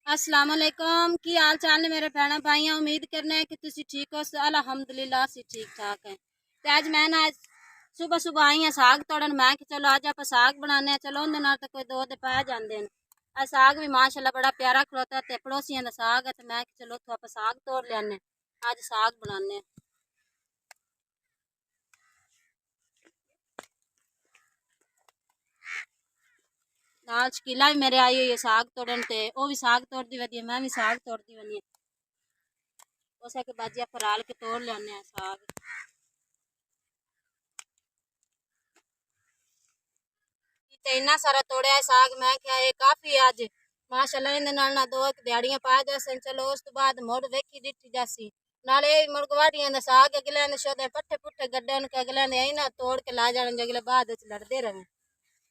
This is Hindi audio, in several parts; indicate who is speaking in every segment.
Speaker 1: अस्सलाम वालेकुम की हाल चाल ने मेरे भैन भाई। उम्मीद करने है कि तुम ठीक हो। अल्हम्दुलिल्लाह से ठीक ठाक है। तो आज मैं ना सुबह सुबह आई हाँ साग तोड़न। मैं कि चलो आज आप साग बनाने। चलो उनके नाल तो कोई दो दे पाए जाते हैं। आज साग भी माशाल्लाह बड़ा प्यारा खलोता है। पड़ोसियों का साग है। तो मैं कि चलो तो आप साग तोड़ लियाने, आज साग बनाने। नाल शकीला भी मेरे आई हुई है साग तोड़न। ते वो भी साग तोड़ती वधी है, मैं भी साग तोड़ती वनी। उस के बाजी आप राल के तोड़ लियाने साग। ते इन्ना सारा तोड़िया साग। मैं क्या ये काफी अज माशाल्लाह इन नाल ना दो दिहाड़ियां पा जासन। चलो उस तो बाद मुड़ वेखी दिखी जासी। नाले मुड़ गवाटियां दा साग अगले ने शोदे पट्ठे पुट्ठे गड्ढे के अगले ने आई ना तोड़ के ला जाने अगले बाद च लड़दे रहे।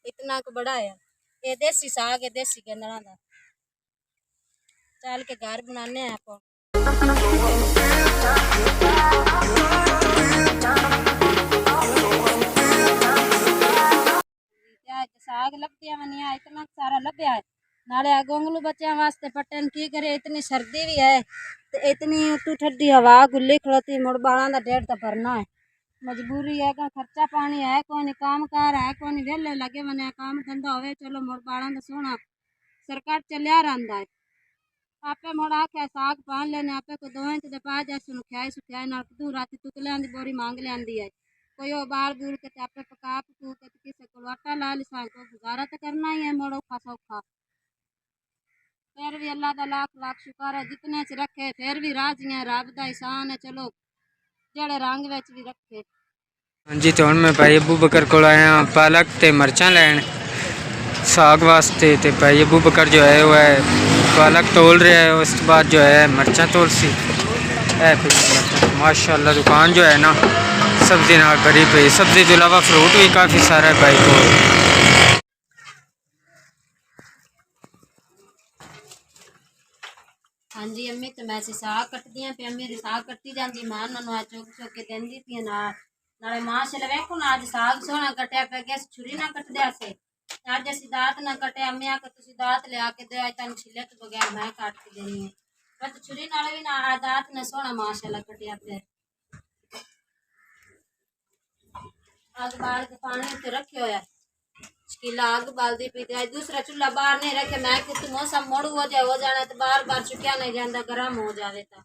Speaker 1: इतना को बड़ा है ये देसी साग है, देसी गन्ना दा। चल के घर बनाने हैं आप। साग लभदिया वनिया इतना सारा लभ्या है। नाले गोंगलू बच्चों वास्ते पट्टन की करे। इतनी सर्दी भी है तो इतनी उतू ठंडी हवा गुल्ली खड़ोती। मुड़ बाला का डेढ़ तो भरना है। मजबूरी है का खर्चा पानी है कौन, काम कार है कौन, वेले लगे मने काम धंधा होवे। चलो मुड़ बाला का सोना सरकार चलिया रहा है। आपे मुड़ आख्या साग पान लेने आपे को 2 इंच दे पा जा सुखाए सुखाए ना दू राती तुकलियां दी बोरी मांग लियांदी है। कोई वो बाल बूल के आपे पका पकू के किसे को आटा ला लिसा को गुजारा तो करना ही है मोड़ औखा सौखा। फिर भी अल्लाह का लाख लाख शुक्र है जितने च रखे। फिर भी राजियां रब दा एहसान है। चलो जड़े रंग विच भी रखे।
Speaker 2: हाँ जी, तो मैं भाई अबू बकर को आया पालक ते मरचा लैन साग वास्ते। तो भाई अबू बकर जो है वो है पालक तोल रहा है, उस बाद जो है मरचा तोल सी है। माशाल्लाह दुकान जो है ना सब्जी नाल भरी पई। सब्जी के अलावा फ्रूट भी काफ़ी सारा है भाई को।
Speaker 1: हाँ जी अम्मी तो मैं साग कटदियां पे मेरी साग कट्टी जाती। मां उन्होंने आज चुक चुक के देंदी पी नाले माशाल्लाह वेखो ना आज साग सोहना कटिया पे गैस छुरी ना कट दिया से। आज असी दात ना कटे अम्मी आके तुसी दात ले आके दे आज तन छिले तो बगैर मैं काट के देनी है। बस छुरी नाले भी ना आज दात ना सोहना माशाल्लाह कटिया पे। आग बाल के पानी तो रखे होया शकीला आग बालदी पी आज दूसरा चूल्हा बाहर नहीं रखे। मैं कि मौसम मोड़ू हो जाए हो जाना तो बार बार चुकिया नहीं जाता गर्म हो जावे तो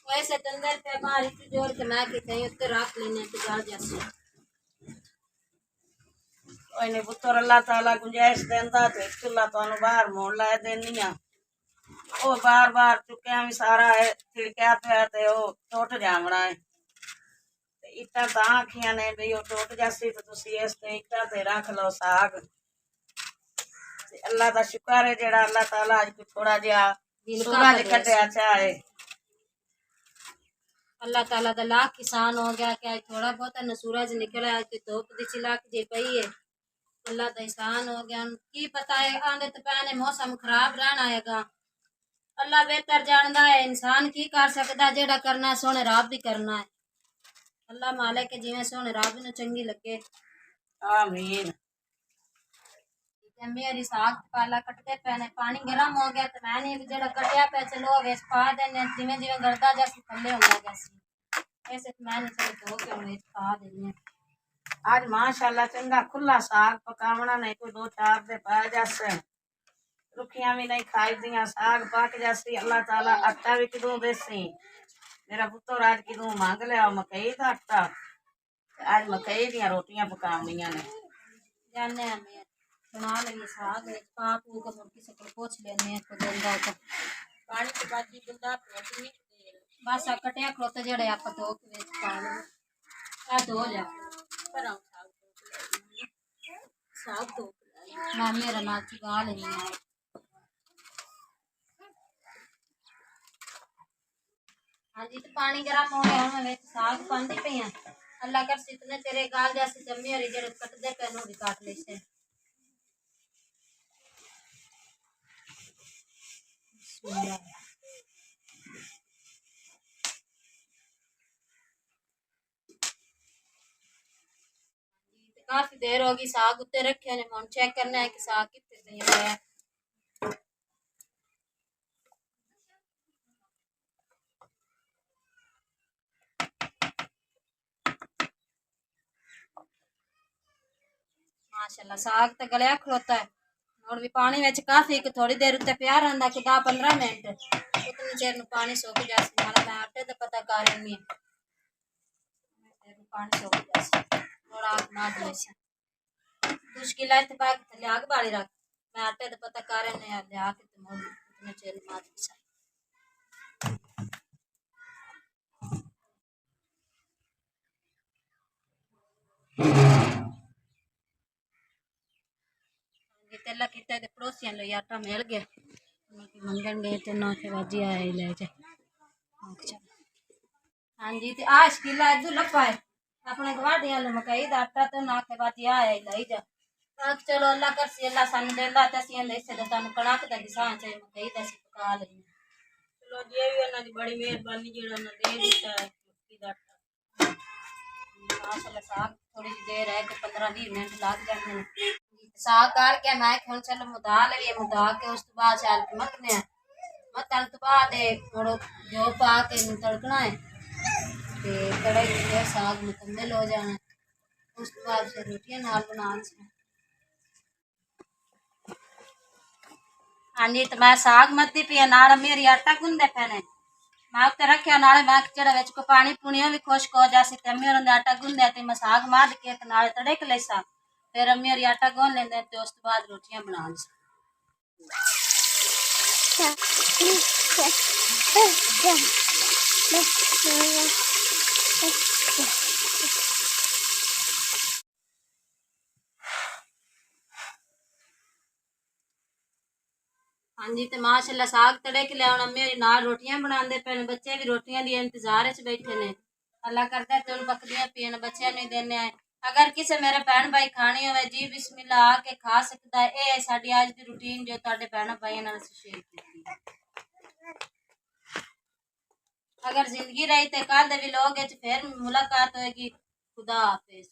Speaker 1: वैसे तो अंदर पे बाहर इतनी जोर के मैं कि कहीं उत्ते रख लेने तो जा जैसे
Speaker 3: कोई नहीं पुत्र अल्लाह ताला गुंजाइश देंदा तो चूल्हा तो बाहर मोड़ ला देनी आ। वो बार बार चुकिया भी सारा है छिड़किया पे ते वो टुट जावना है। इटा तो आखियां ने भी वो टुट जासी तो तुसी इस ते इटा ते रख लो साग। अल्लाह का शुक्र है जेड़ा अल्लाह ताला अज को थोड़ा जिहा सूरज कटिया चाहे।
Speaker 1: अल्लाह ताला का लाख किसान हो गया कि आज थोड़ा बहुत न सूरज निकला आज धूप दी चिलाक जी पई है। अल्लाह का एहसान हो गया। की पता है आंदे तो पैने मौसम खराब रहना हैगा। अल्लाह बेहतर जानता है इंसान की कर सकता। जेड़ा करना है सोने राब भी करना है। अल्लाह मालिक के जिवें सोने राब नूं चंगी लगे।
Speaker 3: आमीन।
Speaker 1: मेरी साग पाला कटते पैने पानी गर्म हो गया तो मैंने भी जरा कटिया पे चलो वेस पा देने जिमें जिमें गलता जैसे थल्ले होता जैसे ऐसे तो मैंने चलो धो के वेस पा देने।
Speaker 3: आज माशाल्लाह चंगा खुला साग पकावना नहीं कोई 2-4 दे पा जासे। रुखियां भी नहीं खाई दियां साग पक जासी। अल्लाह ताला आटा भी किदों देसी। मेरा पुत्र आज किदों मांग लिया मकई का आटा। आज मकई दियां रोटियां पकावनियां ने।
Speaker 1: जाने हमें बना लेंगे साग पा पू के मुर्गी से पूछ लेने को देंदा तो पानी के बाद भी बंदा प्रोटीन बस कटिया खलोते जड़े आप धो के वेच पा लो आ धो जा पर साग धो मैं मेरा नाच चुका लेनी है। हाँ जी तो पानी गर्म हो गया मैं साग पांदी पई है। अल्लाह कर इतने तेरे गाल जैसे जमी और जड़े कटदे पे नो भी काट ले से। काफी देर होगी साग उत्ते रखे ने हम चेक करना है कि साग कितने सही है। माशाल्लाह साग तो गलिया खलोता है और भी पानी में काफी थोड़ी देर उत्ते प्यार रहता कि 10-15 मिनट उतनी देर में पानी सूख जासी नाले मैं आटे तो पता कर रही पानी सूख जासी और आग मार देसी मुश्किल है तो बाकी थले आग बाली रख मैं आटे तो पता कर रही ले आके तो मोड़ उतने देर में मार देसी तेला किता ते पड़ोसियां लो आटा मिल गया मंगन गए तो ना के बाजी आए ले जा हाँ जी ते आज किला इधर लपा है अपने गवाडियां लो मकई दा आटा तो ना के बाजी आए ले जा चलो अल्लाह कर सी अल्लाह सन देंदा ते सी ले से तानु कणक दा दिसा चाहिए मकई दा सी पका ले चलो जे भी ना दी बड़ी मेहरबानी जेड़ा ना दे दिता है की दा आटा माशाल्लाह साग थोड़ी देर है कि 15-20 मिनट लग जाते हैं साग काट के मैं ਹੁਣ चलो मुदा लगे मुदा के उस तो बाद चाल के मखने मत तल तो बाद थोड़ो जो पा के तड़कना है ते कड़ाई में साग मुकम्मल हो जाना उस तो बाद फिर रोटियां नाल बनाना से हाँ जी तो मैं साग मती पी नाल मेरी आटा गुंदे पैने मैं उत्ते रखिया नाले मैं जेड़ा विच को पानी पुनिया भी खुश्क हो जासी ते मेरे आटा गुंदे ते मैं साग मार के नाले तड़क लेसा फिर अम्मी और आटा गूंद लेंदे ते उस तो बाद रोटियां बना सी हाँ जी तो माशाल्लाह साग तड़क लिया हुण अम्मी और नाल रोटियां बनांदे पे बच्चे भी रोटियां दी इंतजार च बैठे ने अल्लाह करदा ते उन बकरियां पीन बच्चियां नहीं देने आए अगर किसी मेरे भैन भाई खानी हो जी बिस्मिल्लाह आके खा सकता है ये साडी आज दी रूटीन जो तुहाडे भैन भाइयों नाल शेयर कीती अगर जिंदगी रही तो कल दे व्लॉग विच फिर मुलाकात होएगी खुदा हाफिज।